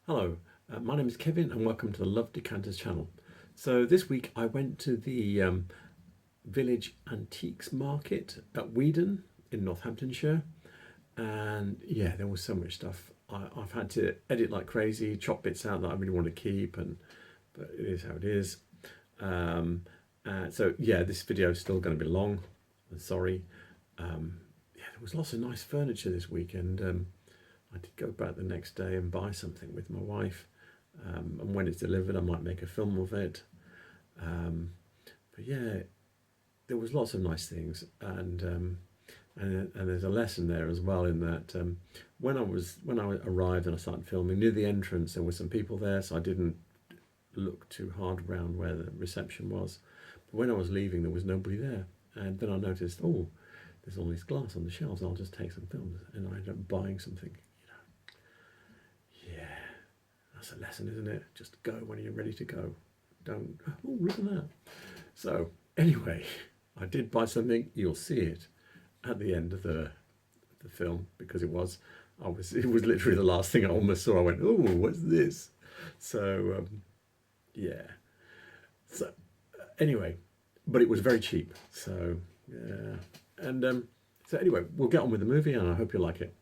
Hello, my name is Kevin and welcome to the Love Decanters channel. So this week I went to the Village Antiques Market at Weedon in Northamptonshire, and yeah, there was so much stuff. I've had to edit like crazy, chop bits out that I really want to keep, but it is how it is. So yeah, this video is still going to be long. I'm sorry. Yeah, there was lots of nice furniture this weekend. I did go back the next day and buy something with my wife, and when it's delivered I might make a film of it. But yeah, there was lots of nice things, and there's a lesson there as well in that when I arrived and I started filming, near the entrance there were some people there, so I didn't look too hard around where the reception was. But when I was leaving there was nobody there, and then I noticed, oh, there's all this glass on the shelves, I'll just take some films, and I ended up buying something. Yeah, that's a lesson, isn't it? Just go when you're ready to go. Don't, oh, look at that. So anyway, I did buy something. You'll see it at the end of the film, because it was literally the last thing I almost saw. I went, oh, what's this? So yeah. So anyway, but it was very cheap. So yeah, and so anyway, we'll get on with the movie, and I hope you like it.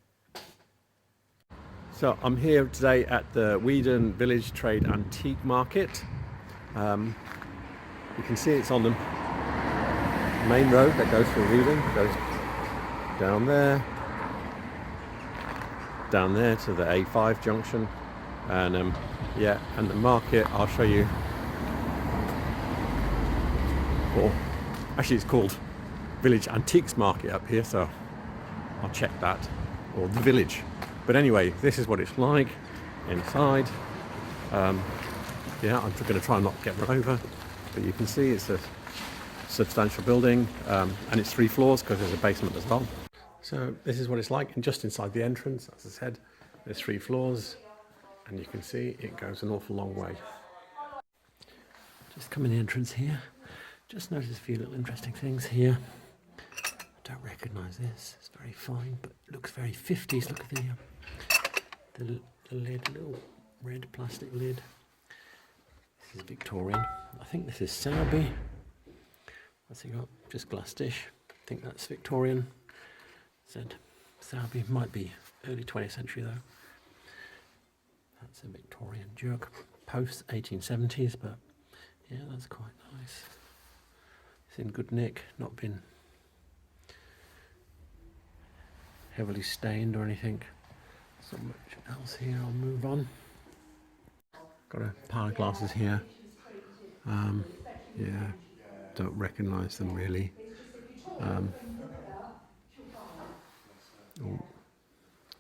So I'm here today at the Weedon Village Trade Antique Market. You can see it's on the main road that goes from Weedon. It goes down there to the A5 junction, and yeah, and the market I'll show you. Or actually, it's called Village Antiques Market up here, so I'll check that, or the village. But anyway, this is what it's like inside. Yeah, I'm going to try and not get run over, but you can see it's a substantial building, and it's 3 floors because there's a basement as well. So this is what it's like, and just inside the entrance, as I said, there's 3 floors, and you can see it goes an awful long way. Just come in the entrance here. Just notice a few little interesting things here. I don't recognise this. It's very fine, but it looks very 50s. Look at the lid, little red plastic lid. This is Victorian. I think this is Sowerby. What's he got? Just glass dish. I think that's Victorian. Said Sowerby. Might be early 20th century though. That's a Victorian jug. Post 1870s, but yeah, that's quite nice. It's in good nick, not been heavily stained or anything. So much else here, I'll move on. Got a pile of glasses here. Yeah, don't recognise them really. Oh, a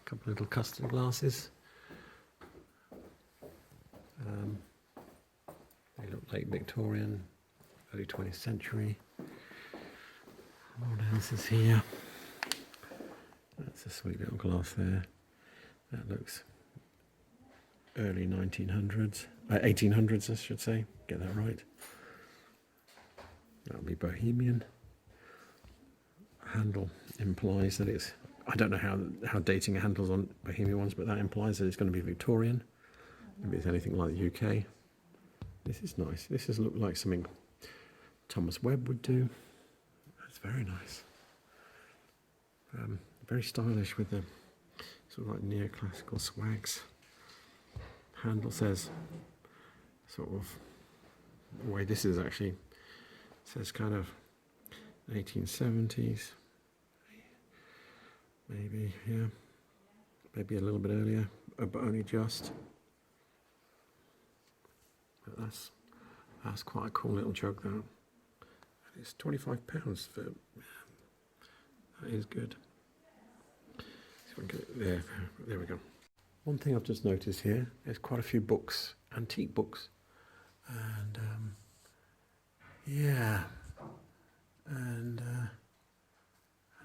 couple of little custom glasses. They look late Victorian, early 20th century. What else is here? That's a sweet little glass there. That looks early 1900s, 1800s I should say, get that right. That'll be Bohemian. Handle implies that it's, I don't know how dating a handle's on Bohemian ones, but that implies that it's going to be Victorian. Maybe it's anything like the UK. This is nice. This has looked like something Thomas Webb would do. That's very nice. Very stylish with the sort of like neoclassical swags. Handle says sort of, the way this is actually, says kind of 1870s. Maybe, yeah. Maybe a little bit earlier, but only just. But that's quite a cool little jug though. It's £25 for, that is good. There we go. One thing I've just noticed here, there's quite a few books, antique books, and yeah, and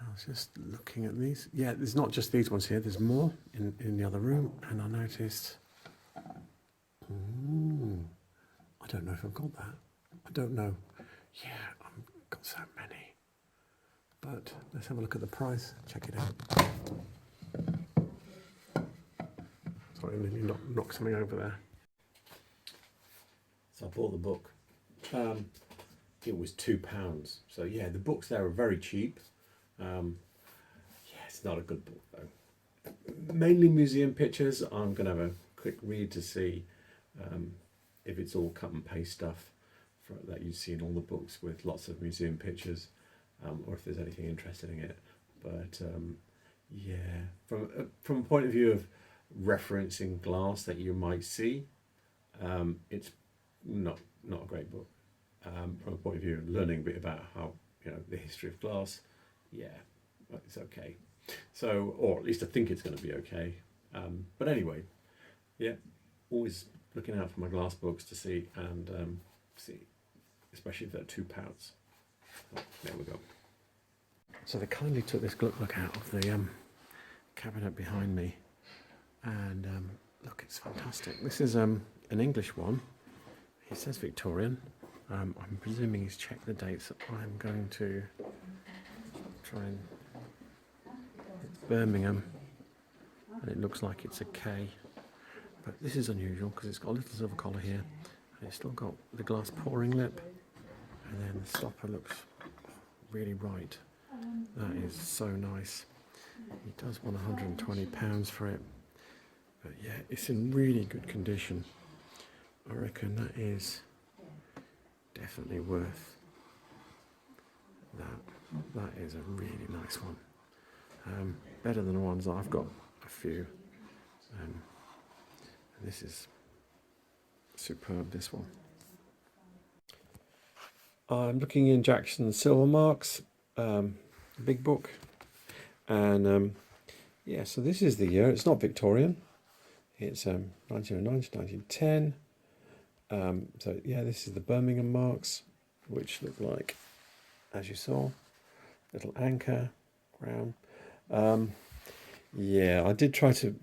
I was just looking at these. Yeah, there's not just these ones here, there's more in the other room, and I noticed, I don't know if I've got that. I don't know. Yeah, I've got so many. But let's have a look at the price, check it out. Sorry, I nearly knocked something over there. So I bought the book. It was £2. So yeah, the books there are very cheap. Yeah, it's not a good book though. Mainly museum pictures. I'm going to have a quick read to see if it's all cut and paste stuff that you see in all the books with lots of museum pictures, or if there's anything interesting in it. But yeah, from a point of view of referencing glass that you might see, it's not a great book. From a point of view of learning a bit about how, the history of glass, yeah, it's okay. So, or at least I think it's going to be okay. But anyway, yeah, always looking out for my glass books to see, and see, especially if they're £2. Oh, there we go. So they kindly took this look out of the cabinet behind me, and look, it's fantastic. This is an English one. It says Victorian. I'm presuming he's checked the dates. I'm going to try and... It's Birmingham, and it looks like it's a K. But this is unusual because it's got a little silver collar here, and it's still got the glass pouring lip, and then the stopper looks really right. That is so nice. He does want £120 for it, but yeah, it's in really good condition. I reckon that is definitely worth that. That is a really nice one. Better than the ones I've got, a few. And this is superb, this one. I'm looking in Jackson's Silver Marks, big book. And yeah, so this is the year. It's not Victorian. It's 1909 to 1910. So yeah, this is the Birmingham marks, which look like, as you saw, little anchor, crown. Yeah, I did try to,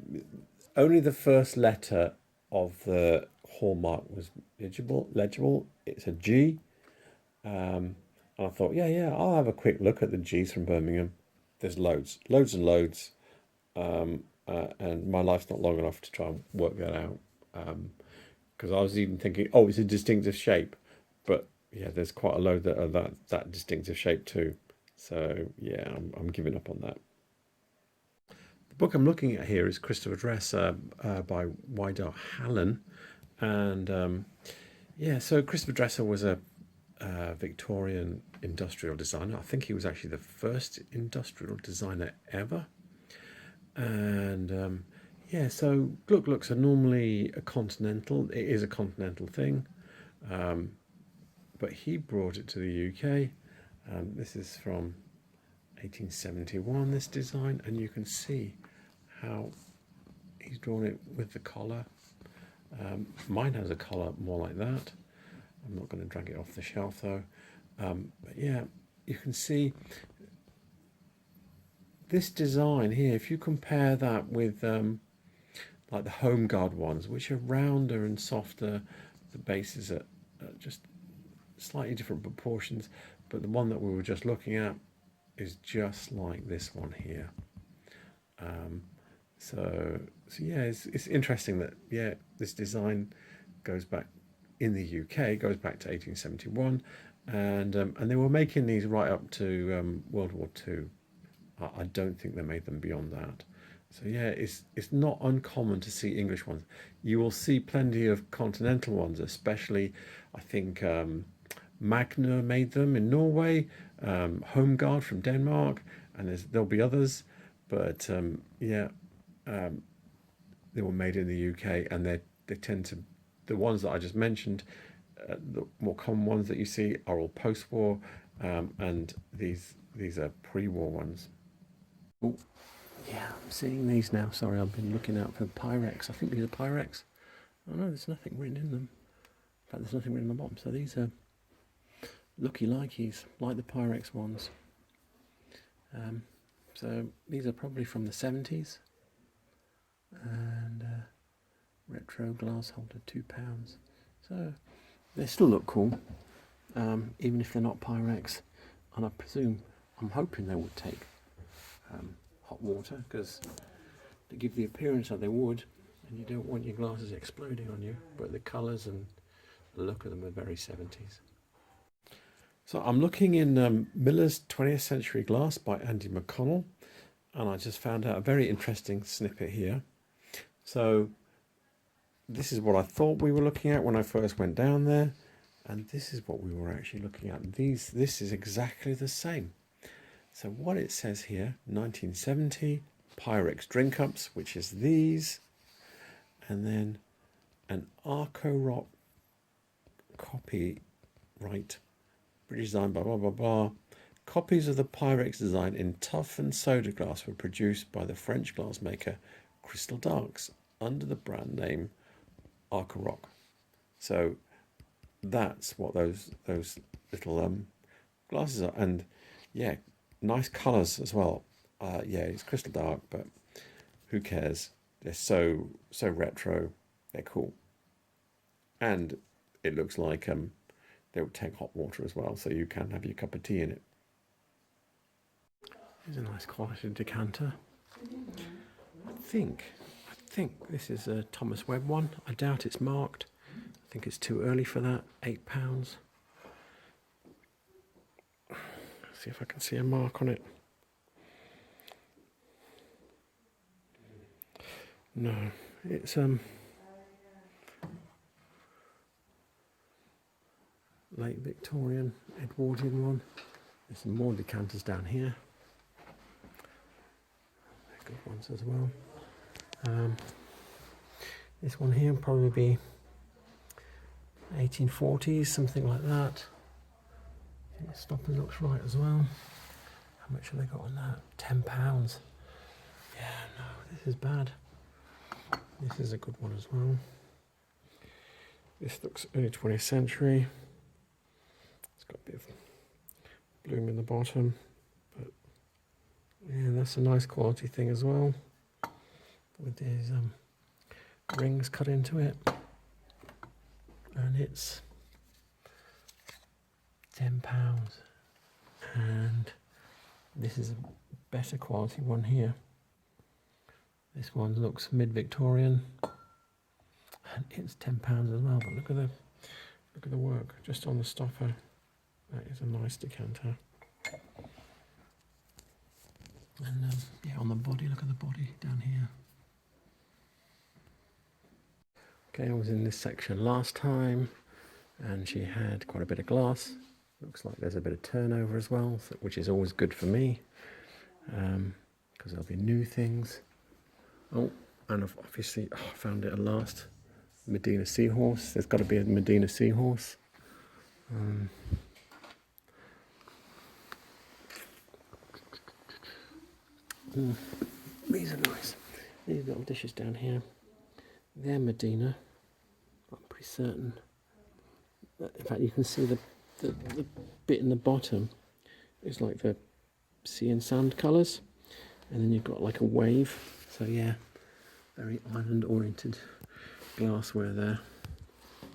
only the first letter of the hallmark was legible. It's a G. And I thought, yeah, I'll have a quick look at the G's from Birmingham. There's loads and loads. And my life's not long enough to try and work that out. Because I was even thinking, oh, it's a distinctive shape. But yeah, there's quite a load that are that distinctive shape too. So yeah, I'm giving up on that. The book I'm looking at here is Crystal Address by Weedon Hallen. And yeah, so Christopher Dresser was a Victorian industrial designer. I think he was actually the first industrial designer ever. And yeah, so looks are normally a continental. It is a continental thing, but he brought it to the UK. This is from 1871. This design, and you can see how he's drawn it with the collar. Mine has a collar more like that. I'm not going to drag it off the shelf though. But yeah, you can see this design here. If you compare that with like the Home Guard ones, which are rounder and softer, the bases are just slightly different proportions, but the one that we were just looking at is just like this one here. So yeah, it's interesting that this design goes back in the UK, goes back to 1871, and they were making these right up to World War II. I don't think they made them beyond that. So yeah, it's not uncommon to see English ones. You will see plenty of continental ones, especially I think Magna made them in Norway, Home Guard from Denmark, and there'll be others, but they were made in the UK, and they tend to, the ones that I just mentioned, the more common ones that you see are all post-war, and these are pre-war ones. Oh, yeah, I'm seeing these now. Sorry, I've been looking out for Pyrex. I think these are Pyrex. Oh no, there's nothing written in them. In fact, there's nothing written on the bottom. So these are looky-likeys, like the Pyrex ones. So these are probably from the 70s. And retro glass holder, £2. So they still look cool, even if they're not Pyrex. And I presume, I'm hoping they would take hot water, because to give the appearance that they would, And you don't want your glasses exploding on you, but the colours and the look of them are very 70s. So I'm looking in Miller's 20th Century Glass by Andy McConnell, and I just found out a very interesting snippet here. So this is what I thought we were looking at when I first went down there, and this is what we were actually looking at. This is exactly the same. So what it says here, 1970 Pyrex drink cups, which is these, and then an Arco-Rock copyright, British design, blah, blah, blah, blah. Copies of the Pyrex design in tough and soda glass were produced by the French glassmaker Crystal Catalogues under the brand name Arco-Rock. So that's what those little glasses are, and yeah, nice colours as well. Yeah, it's crystal dark, but who cares? They're so retro. They're cool, and it looks like they will take hot water as well, so you can have your cup of tea in it. Here's a nice quality decanter. I think this is a Thomas Webb one. I doubt it's marked. I think it's too early for that. £8. Let's see if I can see a mark on it. No, it's late Victorian, Edwardian one. There's some more decanters down here. They're good ones as well. This one here will probably be 1840s, something like that. The stopper looks right as well. How much have they got on that? £10. Yeah, no, this is bad. This is a good one as well. This looks early 20th century. It's got a bit of bloom in the bottom, but yeah, that's a nice quality thing as well. With these rings cut into it, and it's £10. And this is a better quality one here. This one looks mid-Victorian, and it's £10 as well. But look at the work just on the stopper. That is a nice decanter. And yeah, on the body, look at the body down here. Okay, I was in this section last time, and she had quite a bit of glass. Looks like there's a bit of turnover as well, which is always good for me, because there'll be new things. Oh, and I've obviously I found it at last. Medina Seahorse. There's got to be a Medina Seahorse. These are nice. These little dishes down here, they're Medina. I'm pretty certain. In fact, you can see the bit in the bottom is like the sea and sand colours, and then you've got like a wave. So yeah, very island-oriented glassware there.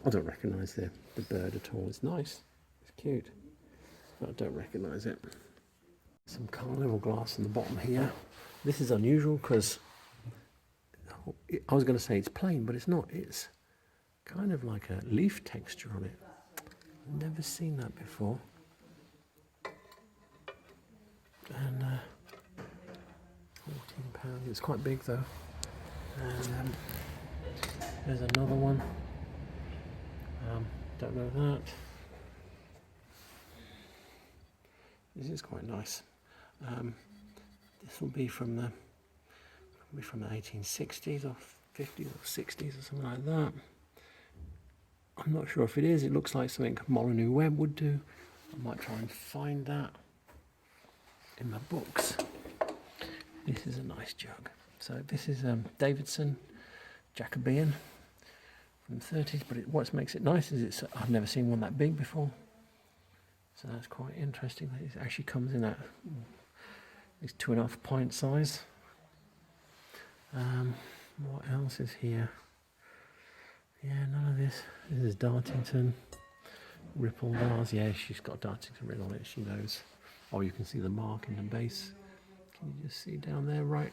I don't recognise the bird at all. It's nice, it's cute, but I don't recognise it. Some carnival glass in the bottom here. This is unusual because I was going to say it's plain, but it's not. It's kind of like a leaf texture on it. I've never seen that before. And £14. It's quite big though. And there's another one. Don't know that. This is quite nice. This will be from the 1860s or 50s or 60s or something like that. I'm not sure if it is. It looks like something Molyneux Webb would do. I might try and find that in my books. This is a nice jug. So this is Davidson Jacobean from the 30s, but what makes it nice is I've never seen one that big before. So that's quite interesting. It actually comes in that it's 2.5 pint size. What else is here? Yeah, none of this. This is Dartington Ripple vase. Yeah, she's got Dartington written on it. She knows. Oh, you can see the mark in the base. Can you just see down there, right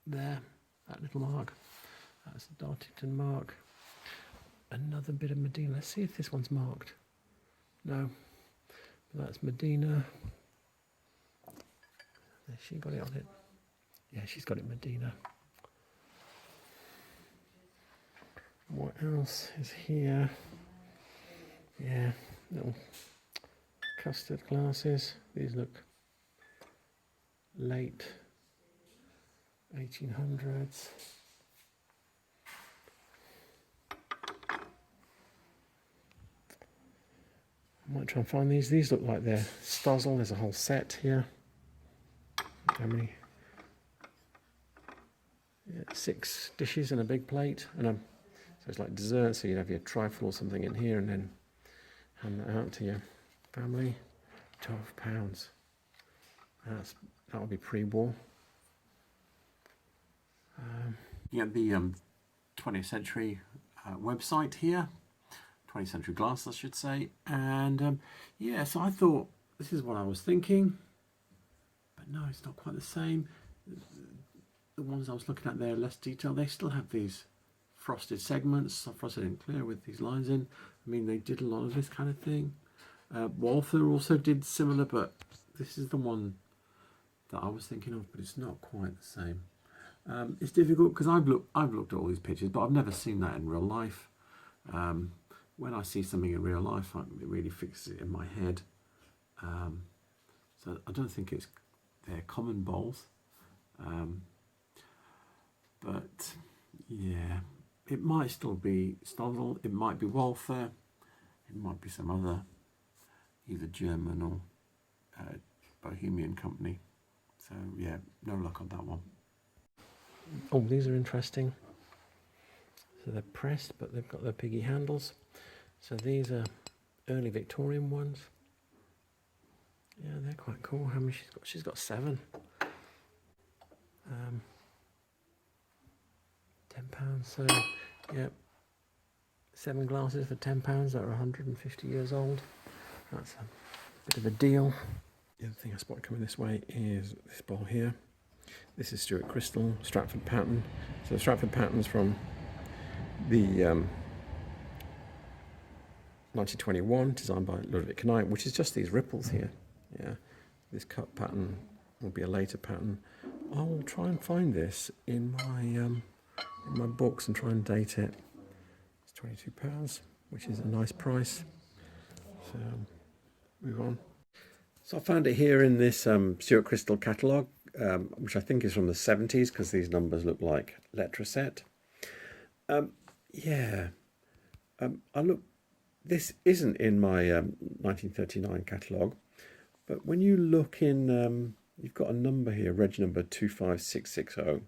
there, that little mark? That's a Dartington mark. Another bit of Medina. Let's see if this one's marked. No, that's Medina. Has she got it on it? Yeah, she's got it Medina. What else is here? Yeah, little custard glasses. These look late 1800s. I might try and find these. These look like they're Stozzle. There's a whole set here. How many? Yeah, 6 dishes and a big plate. And so it's like dessert. So you'd have your trifle or something in here and then hand that out to your family. £12. That would be pre-war. You get the 20th century website here. 20th century glass, I should say. And yeah, so I thought this is what I was thinking, but no, it's not quite the same. The ones I was looking at there, less detailed. They still have these frosted segments, frosted and clear with these lines in. I mean, they did a lot of this kind of thing. Walther also did similar, but this is the one that I was thinking of, but it's not quite the same. It's difficult because I've looked at all these pictures, but I've never seen that in real life. When I see something in real life, it really fixes it in my head. So I don't think they're common bowls. But yeah, it might still be Stozzle, it might be Walther, it might be some other, either German or Bohemian company. So yeah, no luck on that one. Oh, these are interesting. So they're pressed, but they've got their piggy handles. So these are early Victorian ones. Yeah, they're quite cool. How many she's got? She's got 7. £10. So yeah, 7 glasses for £10 that are 150 years old. That's a bit of a deal. The other thing I spotted coming this way is this bowl here. This is Stuart Crystal Stratford pattern. So the Stratford pattern's from the 1921, designed by Ludwig Knight, which is just these ripples here. Yeah, this cut pattern will be a later pattern. I'll try and find this in my books and try and date it. It's £22, which is a nice price. So move on. So I found it here in this Stuart Crystal Catalogue, which I think is from the 70s because these numbers look like letraset. This isn't in my 1939 catalogue, but when you look in, you've got a number here, reg number 25660.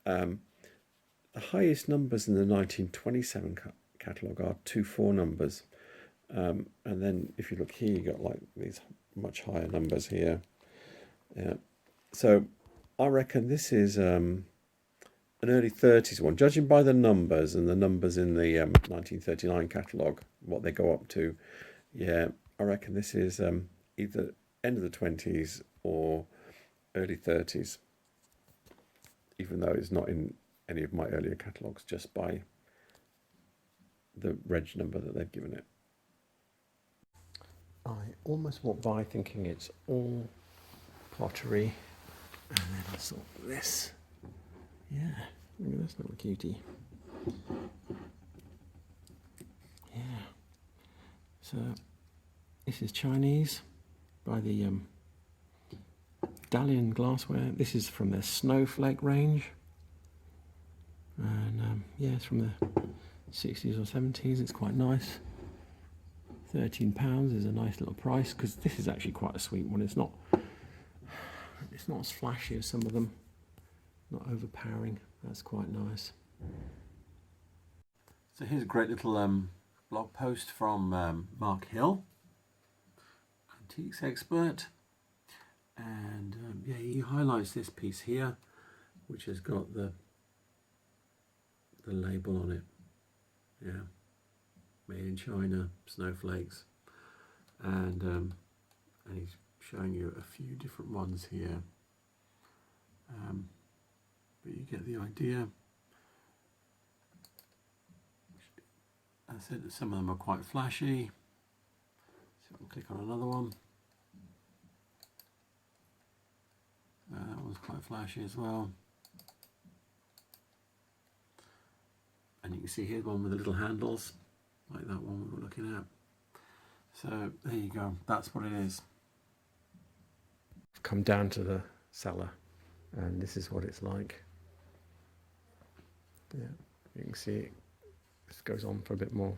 The highest numbers in the 1927 catalogue are 2-4 numbers. And then if you look here, you got like these much higher numbers here. Yeah. So I reckon this is an early 30s one, judging by the numbers and the numbers in the 1939 catalogue, what they go up to. Yeah, I reckon this is either end of the 20s or early 30s, even though it's not in any of my earlier catalogues, just by the reg number that they've given it. I almost walked by thinking it's all pottery, and then I saw this. Yeah, look at this little cutie. Yeah. So this is Chinese by the Dalian glassware. This is from their Snowflake range. And yeah, it's from the 60s or 70s. It's quite nice. £13 is a nice little price because this is actually quite a sweet one. It's not as flashy as some of them. Not overpowering. That's quite nice. So here's a great little blog post from Mark Hill, antiques expert, and yeah, he highlights this piece here, which has got the label on it. Yeah, made in China, snowflakes, and he's showing you a few different ones here. But you get the idea. That's it. Some of them are quite flashy. So we'll click on another one. That one's quite flashy as well. And you can see here's one with the little handles, like that one we were looking at. So there you go, that's what it is. I've come down to the cellar and this is what it's like. Yeah, you can see it. This goes on for a bit more.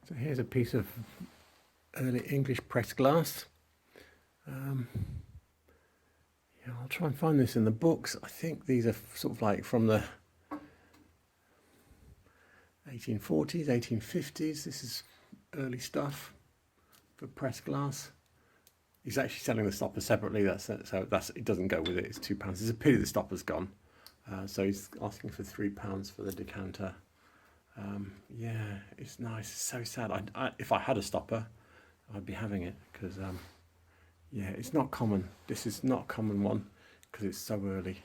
So here's a piece of early English pressed glass. Yeah, I'll try and find this in the books. I think these are sort of like from the 1840s, 1850s. This is early stuff for pressed glass. He's actually selling the stopper separately. It doesn't go with it. It's £2. It's a pity the stopper's gone. So he's asking for £3 for the decanter. Yeah, it's nice. It's so sad. If I had a stopper, I'd be having it because yeah, it's not common. This is not a common one because it's so early.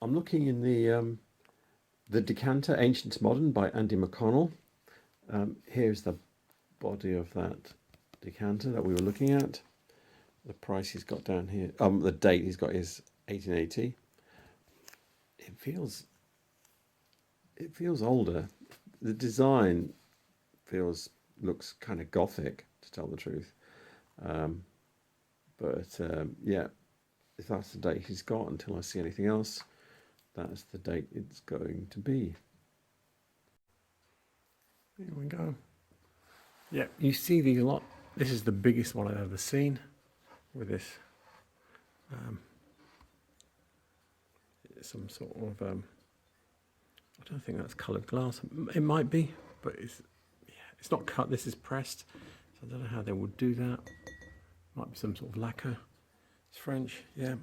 I'm looking in the Decanter, Ancient to Modern by Andy McConnell. Here's the body of that decanter that we were looking at. The price he's got down here, the date he's got is 1880. It feels older. The design looks kind of gothic, to tell the truth. Yeah, if that's the date he's got until I see anything else, that's the date it's going to be. Here we go. Yeah, you see these a lot. This is the biggest one I've ever seen with this. Some sort of, I don't think that's coloured glass. It might be, but it's not cut. This is pressed. So I don't know how they would do that. Might be some sort of lacquer. It's French, yeah.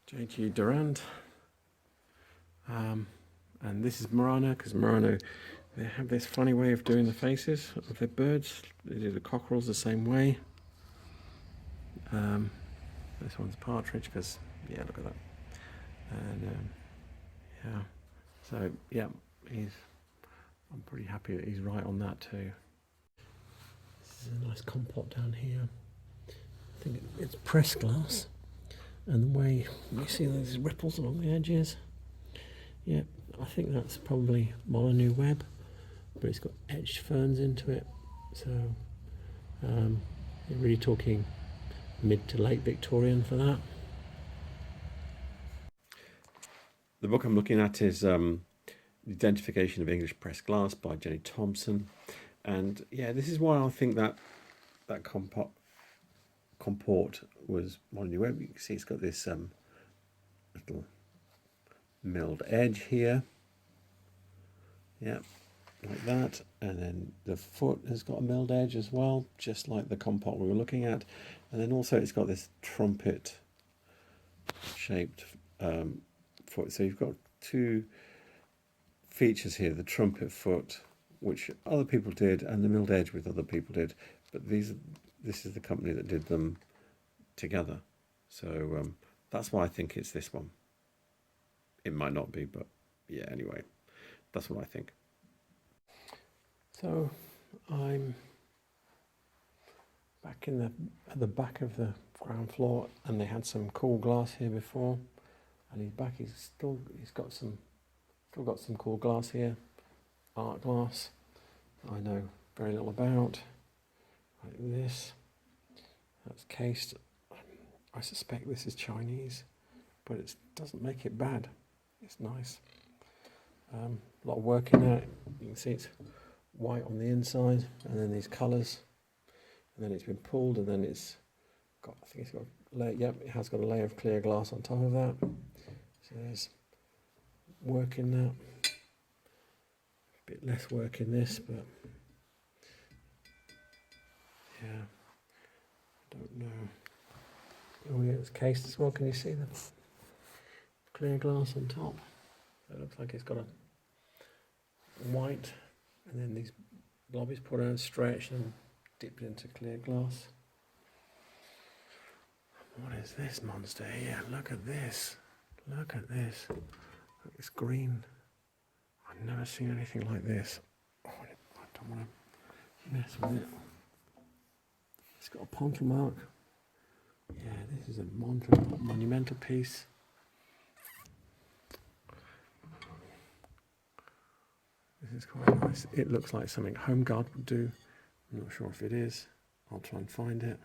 J.G. Durand. And this is Murano, because Murano, they have this funny way of doing the faces of their birds. They do the cockerels the same way. This one's partridge, because, yeah, look at that. And, yeah. So, yeah, I'm pretty happy that he's right on that too. This is a nice compot down here. I think it's pressed glass. And the way you see those ripples along the edges. Yeah, I think that's probably Molyneux web, but it's got etched ferns into it. So, you're really talking mid to late Victorian for that. The book I'm looking at is The Identification of English Pressed Glass by Jenny Thompson. And yeah, this is why I think that comport was Molyneux web. You can see it's got this little milled edge here. Yeah, like that. And then the foot has got a milled edge as well, just like the compot we were looking at. And then also it's got this trumpet shaped foot. So you've got two features here, the trumpet foot, which other people did, and the milled edge, which other people did. But this is the company that did them together. So that's why I think it's this one. It might not be, but yeah, anyway, that's what I think. So I'm back at the back of the ground floor, and they had some cool glass here before, and he's back. He's got some cool glass here, art glass. I know very little about, like this. That's cased. I suspect this is Chinese, but it doesn't make it bad. It's nice. A lot of work in there. You can see it's white on the inside, and then these colours, and then it's been pulled, and then it's got. I think it's got. Yep, it has got a layer of clear glass on top of that. So there's work in that. A bit less work in this, but yeah, I don't know. Oh yeah, it's cased as well. Can you see the clear glass on top? So it looks like it's got a white, and then these blobbies put out, stretched and dipped into clear glass. What is this monster here? Look at this. Look at this. Look, it's green. I've never seen anything like this. Oh, I don't want to mess with it. It's got a pontal mark. Yeah, this is a monumental piece. This is quite nice. It looks like something Home Guard would do. I'm not sure if it is. I'll try and find it.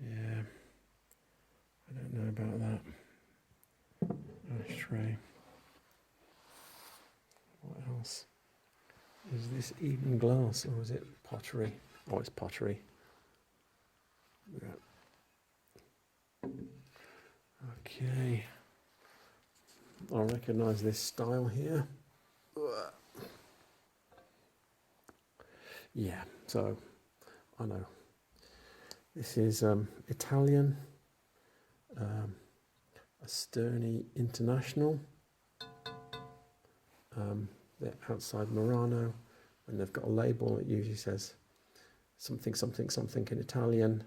Yeah, I don't know about that. Ashtray. What else? Is this even glass or is it pottery? Oh, it's pottery. Yeah. Okay. I recognise this style here. Yeah, so I know. This is Italian, a Sterni International. They're outside Murano, and they've got a label that usually says something, something, something in Italian,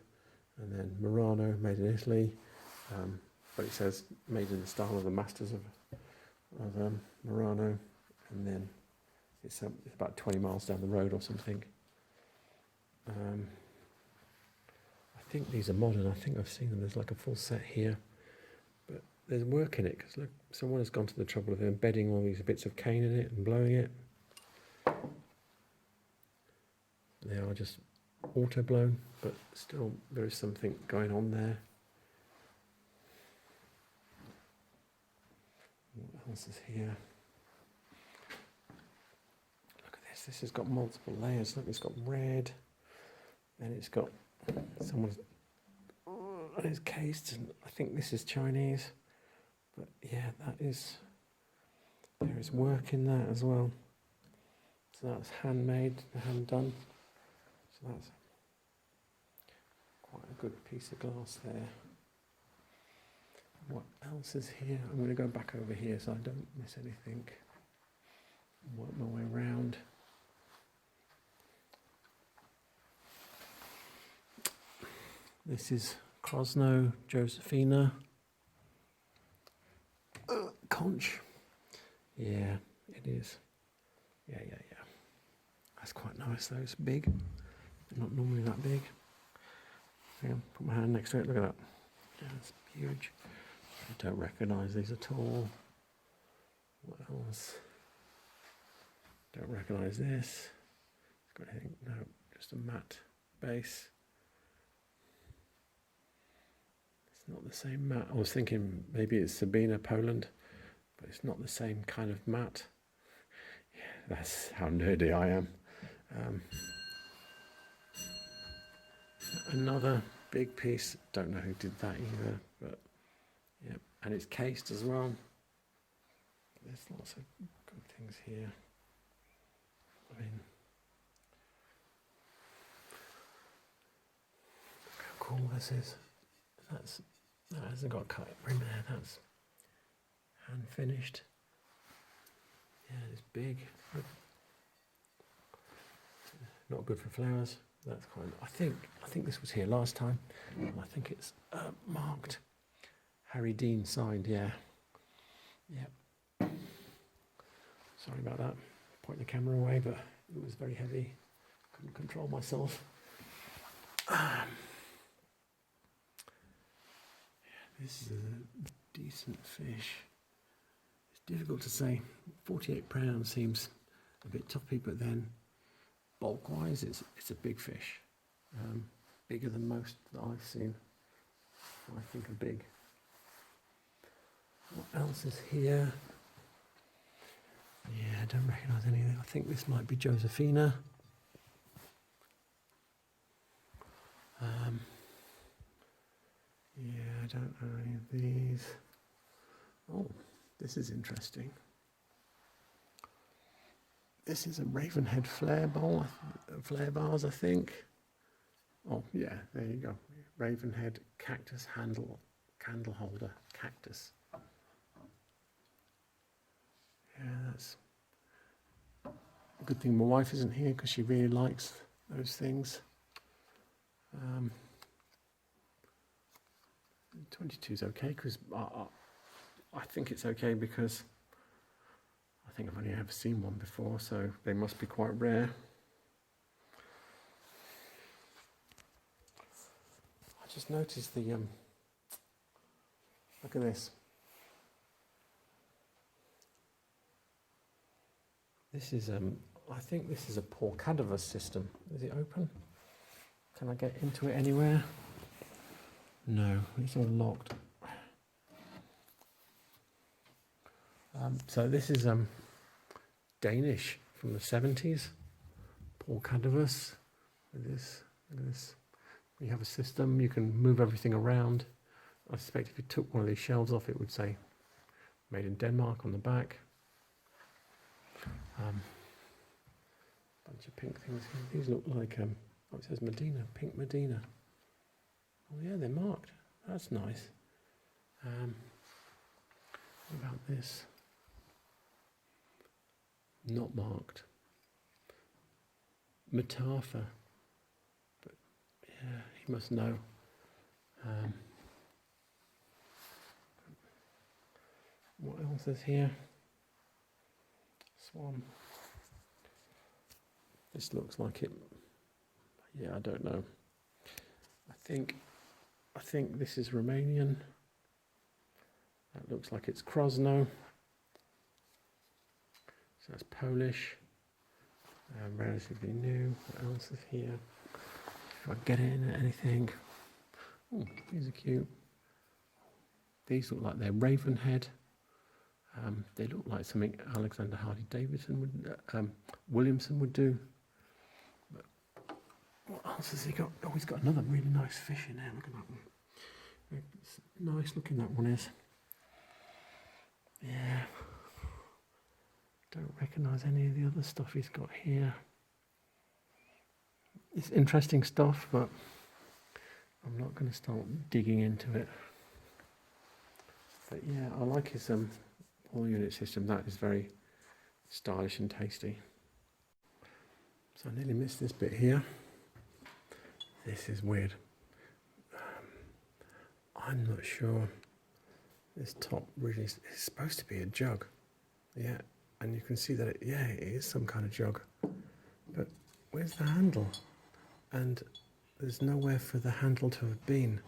and then Murano, made in Italy. But it says made in the style of the masters of Murano, and then it's about 20 miles down the road or something. I think these are modern. I think I've seen them. There's like a full set here, but there's work in it because look, someone has gone to the trouble of embedding all these bits of cane in it and blowing it. They are just auto blown, but still there is something going on there. What else is here? Look at this. This has got multiple layers. Look, it's got red, and it's got someone's. And it's cased, and I think this is Chinese. But yeah, that is. There is work in that as well. So that's handmade, hand done. So that's quite a good piece of glass there. What else is here? I'm going to go back over here so I don't miss anything. Work my way around. This is Krosno Josephina. Conch. Yeah, it is. Yeah. That's quite nice though. It's big. Not normally that big. Yeah, put my hand next to it. Look at that. Yeah, it's huge. I don't recognise these at all. What else? Don't recognise this. It's got anything? No, just a matte base. It's not the same matte. I was thinking maybe it's Sabina, Poland, but it's not the same kind of matte. Yeah, that's how nerdy I am. Another big piece. Don't know who did that either, but yeah, and it's cased as well. There's lots of good things here. I mean, look how cool this is. That hasn't got a cut in there. That's hand finished. Yeah, it's big. Not good for flowers. That's quite. I think this was here last time. I think it's marked. Harry Dean signed. Yeah. Sorry about that. Pointing the camera away, but it was very heavy. Couldn't control myself. This is a decent fish. It's difficult to say. 48 pounds seems a bit toppy, but then bulk-wise, it's a big fish. Bigger than most that I've seen. I think are big. What else is here? Yeah, I don't recognise anything. I think this might be Josephina. Yeah, I don't know any of these. Oh, this is interesting. This is a Ravenhead flare vase, I think. Oh, yeah, there you go. Ravenhead cactus candle holder, cactus. Yeah, that's a good thing my wife isn't here because she really likes those things. 22 is okay because I think it's okay because I think I've only ever seen one before, so they must be quite rare. I just noticed the look at this. This is I think this is a Porcadivus system. Is it open? Can I get into it anywhere? No, it's all locked. So this is Danish from the 70s. Porcadivus. Look at this. You have a system, you can move everything around. I suspect if you took one of these shelves off, it would say made in Denmark on the back. Bunch of pink things here. These look like, oh, it says Medina, pink Medina. Oh yeah, they're marked. That's nice. What about this? Not marked. Matafa. But yeah, he must know. What else is here? Swan. This looks like it. Yeah, I don't know. I think this is Romanian. That looks like it's Krosno. So that's Polish. Relatively new. What else is here? If I get in anything. Oh, these are cute. These look like they're Ravenhead. They look like something Alexander Hardy Davidson would, Williamson would do. But what else has he got? Oh, he's got another really nice fish in there. Look at that one. It's nice looking, that one is. Yeah. Don't recognise any of the other stuff he's got here. It's interesting stuff, but I'm not going to start digging into it. But yeah, I like his all unit system. That is very stylish and tasty. So I nearly missed this bit here. This is weird. I'm not sure. This top really is supposed to be a jug. Yeah, and you can see that it is some kind of jug. But where's the handle? And there's nowhere for the handle to have been.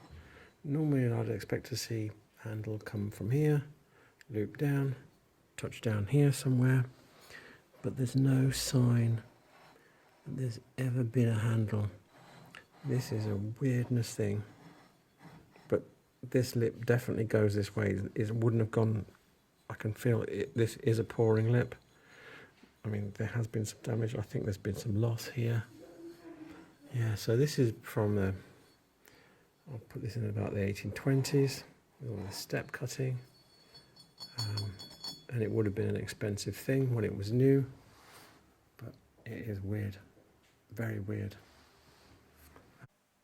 Normally I'd expect to see handle come from here, loop down, touch down here somewhere, but there's no sign that there's ever been a handle. This is a weirdness thing, but this lip definitely goes this way. It wouldn't have gone, I can feel it. This is a pouring lip. I mean, there has been some damage. I think there's been some loss here. Yeah, so this is from the, I'll put this in about the 1820s, with all the step cutting. And it would have been an expensive thing when it was new, but it is weird, very weird.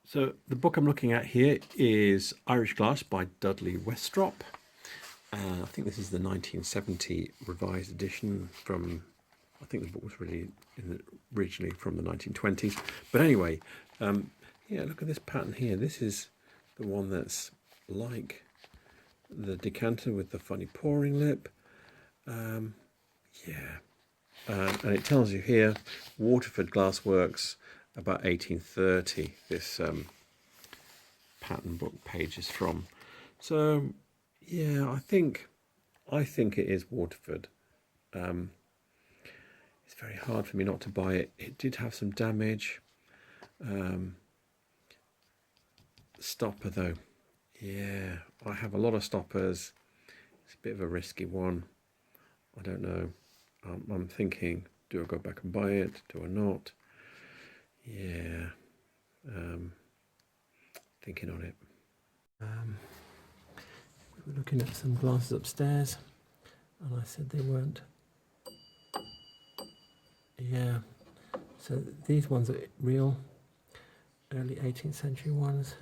So the book I'm looking at here is Irish Glass by Dudley Westropp. I think this is the 1970 revised edition from, I think the book was really originally from the 1920s. But anyway, yeah, look at this pattern here. This is the one that's like the decanter with the funny pouring lip. Yeah, and it tells you here, Waterford Glassworks, about 1830, this pattern book page is from. So, yeah, I think it is Waterford. It's very hard for me not to buy it. It did have some damage. Stopper though, yeah, I have a lot of stoppers. It's a bit of a risky one. I don't know. I'm thinking, do I go back and buy it? Do I not? Yeah, thinking on it. We were looking at some glasses upstairs, and I said they weren't. Yeah, so these ones are real, early 18th century ones.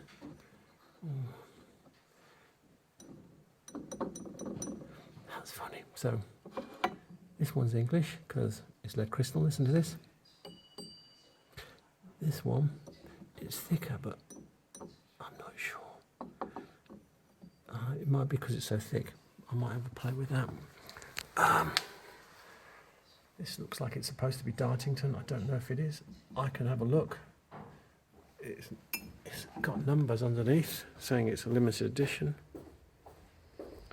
That's funny. So this one's English because it's lead crystal. Listen to this. This one, it's thicker, but I'm not sure. It might be because it's so thick. I might have a play with that. This looks like it's supposed to be Dartington. I don't know if it is. I can have a look. It's got numbers underneath saying it's a limited edition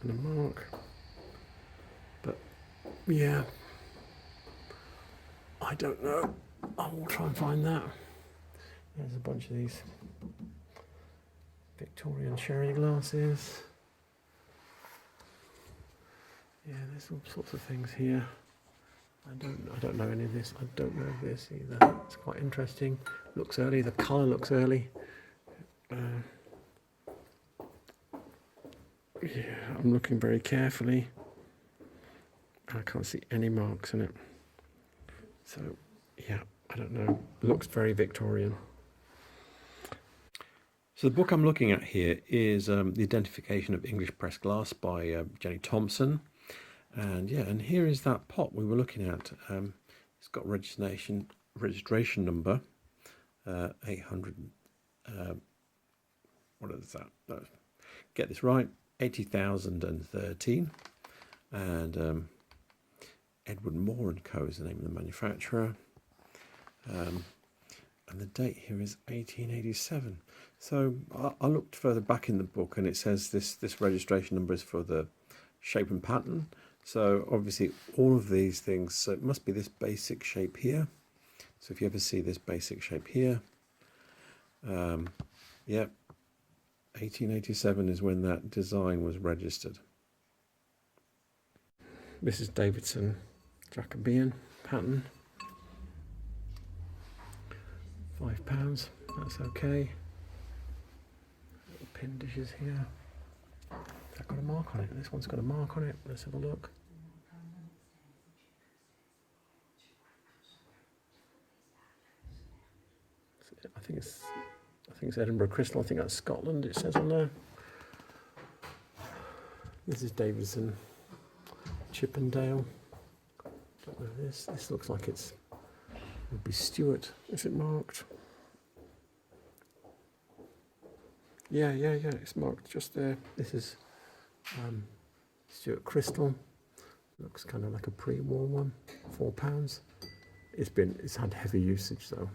and a mark. But yeah, I don't know. I will try and find that. There's a bunch of these Victorian sherry glasses. Yeah, there's all sorts of things here. I don't know any of this. I don't know this either. It's quite interesting. Looks early. The colour looks early. Yeah, I'm looking very carefully. I can't see any marks in it. So, yeah, I don't know. Looks very Victorian. So the book I'm looking at here is The Identification of English Pressed Glass by Jenny Thompson. And yeah, and here is that pot we were looking at. It's got registration number 800. What is that? No, get this right. 80,013. And Edward Moore and Co is the name of the manufacturer. And the date here is 1887. So I looked further back in the book, and it says this registration number is for the shape and pattern. So obviously all of these things, so it must be this basic shape here. So if you ever see this basic shape here, yeah, 1887 is when that design was registered. This is Davidson Jacobean pattern. £5, that's okay. Little pin dishes here. I've got a mark on it. This one's got a mark on it. Let's have a look. I think it's Edinburgh Crystal. I think that's Scotland. It says on there. This is Davidson Chippendale. Don't know this. This looks like it would be Stuart. Is it marked? Yeah. It's marked just there. This is Stuart Crystal. Looks kind of like a pre-war one. £4. It's had heavy usage though.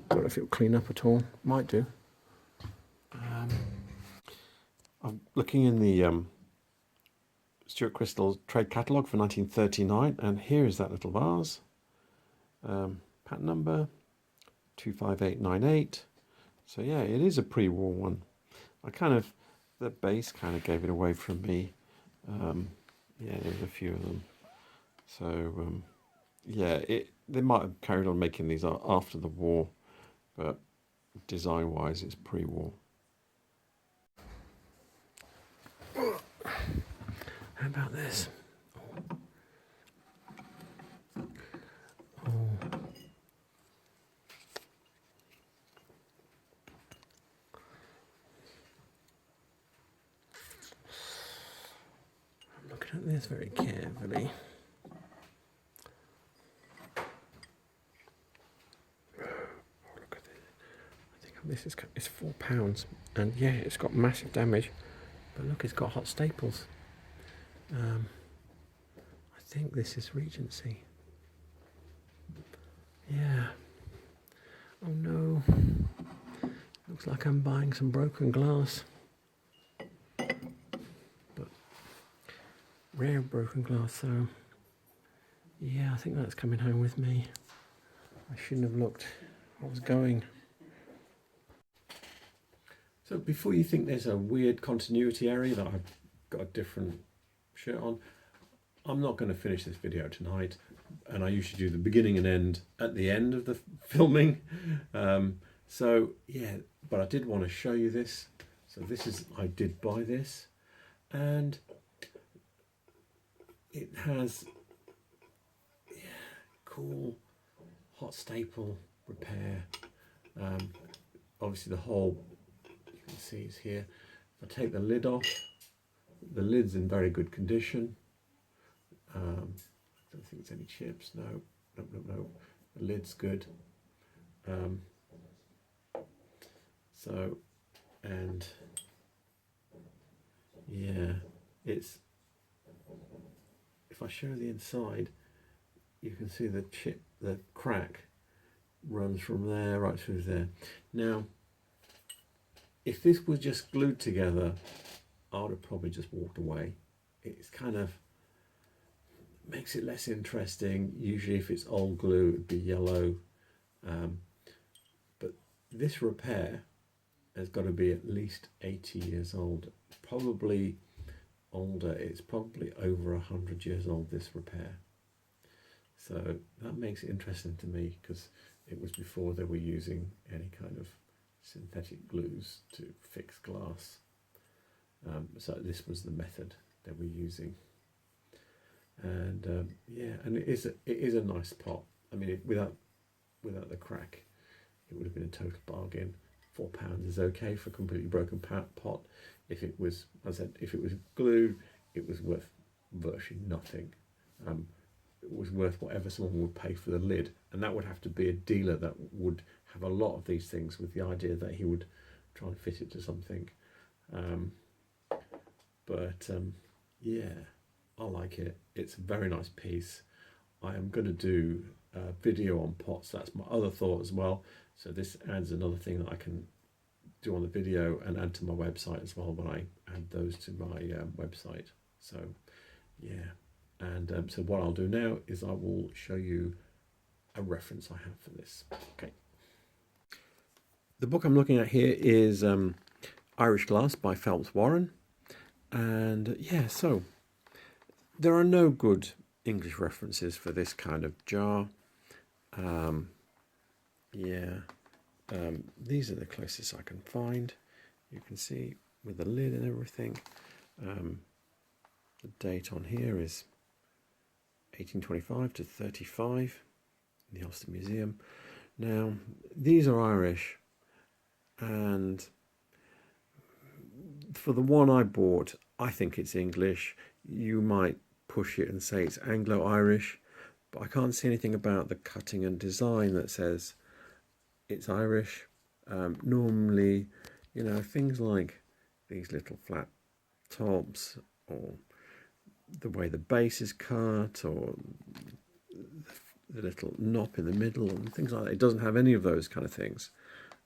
Don't know if it'll clean up at all. Might do. I'm looking in the Stuart Crystal trade catalogue for 1939, and here is that little vase. Patent number 25898. So yeah, it is a pre-war one. The base kind of gave it away from me. Yeah, there's a few of them. So yeah, they might have carried on making these after the war, but design-wise, it's pre-war. How about this? Oh. I'm looking at this very carefully. This is it's £4, and yeah, it's got massive damage, but look, it's got hot staples. I think this is Regency. Yeah. Oh no. Looks like I'm buying some broken glass. But rare broken glass, so yeah, I think that's coming home with me. I shouldn't have looked. I was going. So before you think there's a weird continuity area that I've got a different shirt on, I'm not going to finish this video tonight, and I usually do the beginning and end at the end of the filming. So yeah, but I did want to show you this. So I did buy this, and it has cool hot staple repair. Obviously the whole, you can see is here. If I take the lid off, the lid's in very good condition. I don't think there's any chips. No. The lid's good. And yeah, it's if I show the inside, you can see the crack runs from there right through there. Now, if this was just glued together, I would have probably just walked away. It's kind of makes it less interesting. Usually if it's old glue, it'd be yellow. But this repair has got to be at least 80 years old. Probably older. It's probably over 100 years old, this repair. So that makes it interesting to me, because it was before they were using any kind of synthetic glues to fix glass. So this was the method they were using. And yeah, and it is a nice pot. I mean, without the crack, it would have been a total bargain. £4 is okay for a completely broken pot. If it was, as I said, if it was glue, it was worth virtually nothing. It was worth whatever someone would pay for the lid, and that would have to be a dealer that would have a lot of these things, with the idea that he would try and fit it to something. Yeah, I like it. It's a very nice piece. I am going to do a video on pots. That's my other thought as well. So this adds another thing that I can do on the video and add to my website as well when I add those to my website. So yeah, and so what I'll do now is I will show you a reference I have for this. Okay. The book I'm looking at here is Irish Glass by Phelps Warren. And yeah, so there are no good English references for this kind of jar. These are the closest I can find. You can see with the lid and everything. The date on here is 1825 to 35 in the Ulster Museum. Now, these are Irish, and for the one I bought, I think it's English. You might push it and say it's Anglo-Irish, but I can't see anything about the cutting and design that says it's Irish. Normally, you know, things like these little flat tops, or the way the base is cut, or the little knop in the middle, and things like that. It doesn't have any of those kind of things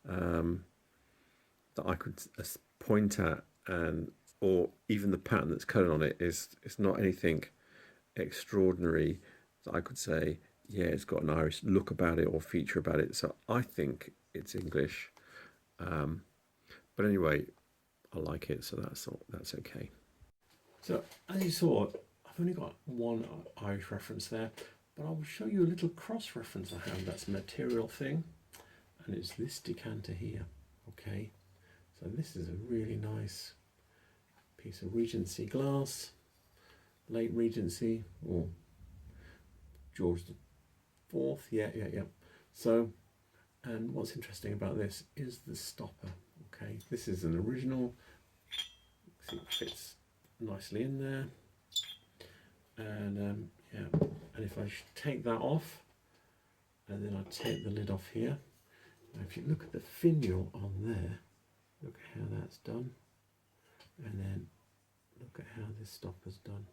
that I could point at, and or even the pattern that's cut on it is, it's not anything extraordinary that I could say, yeah, it's got an Irish look about it or feature about it. So I think it's English. But anyway, I like it, so that's okay. So as you saw, I've only got one Irish reference there, but I will show you a little cross reference I have. That's a material thing, and it's this decanter here. Okay, so this is a really nice piece of Regency glass, late Regency, or George IV. Yeah. So, and what's interesting about this is the stopper. Okay, this is an original. See, it fits nicely in there, and yeah. And if I take that off, and then I take the lid off here. Now, if you look at the finial on there, look at how that's done, and then look at how this stopper's done.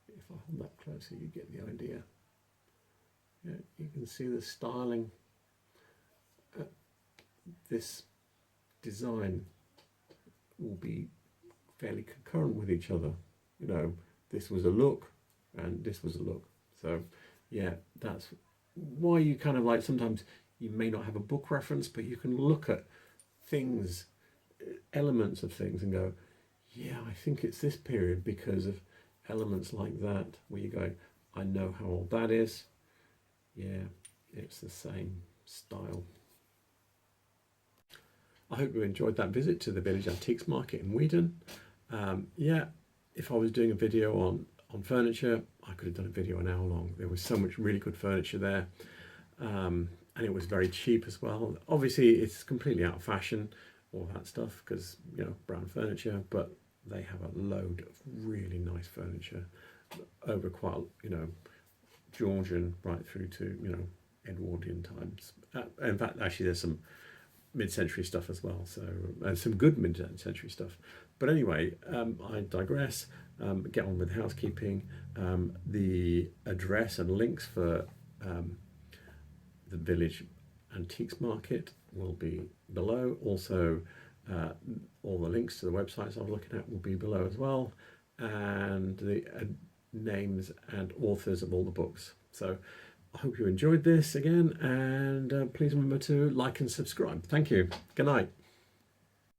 If I hold that closer, you get the idea. Yeah, you can see the styling. This design will be fairly concurrent with each other. You know, this was a look and this was a look. So yeah, that's why you kind of like, sometimes you may not have a book reference, but you can look at things, elements of things, and go, yeah, I think it's this period because of elements like that, where you go, I know how old that is. Yeah, it's the same style. I hope you enjoyed that visit to the Village Antiques Market in Weedon. Yeah, if I was doing a video on furniture, I could have done a video an hour long. There was so much really good furniture there, and it was very cheap as well. Obviously, it's completely out of fashion, all that stuff, because, you know, brown furniture, but they have a load of really nice furniture over quite, you know, Georgian right through to, you know, Edwardian times. In fact, actually, there's some mid-century stuff as well. So some good mid-century stuff. But anyway, I digress. Get on with housekeeping. The address and links for the Village Antiques Market will be below. Also, all the links to the websites I was looking at will be below as well, and the names and authors of all the books. So I hope you enjoyed this again, and please remember to like and subscribe. Thank you. Good night.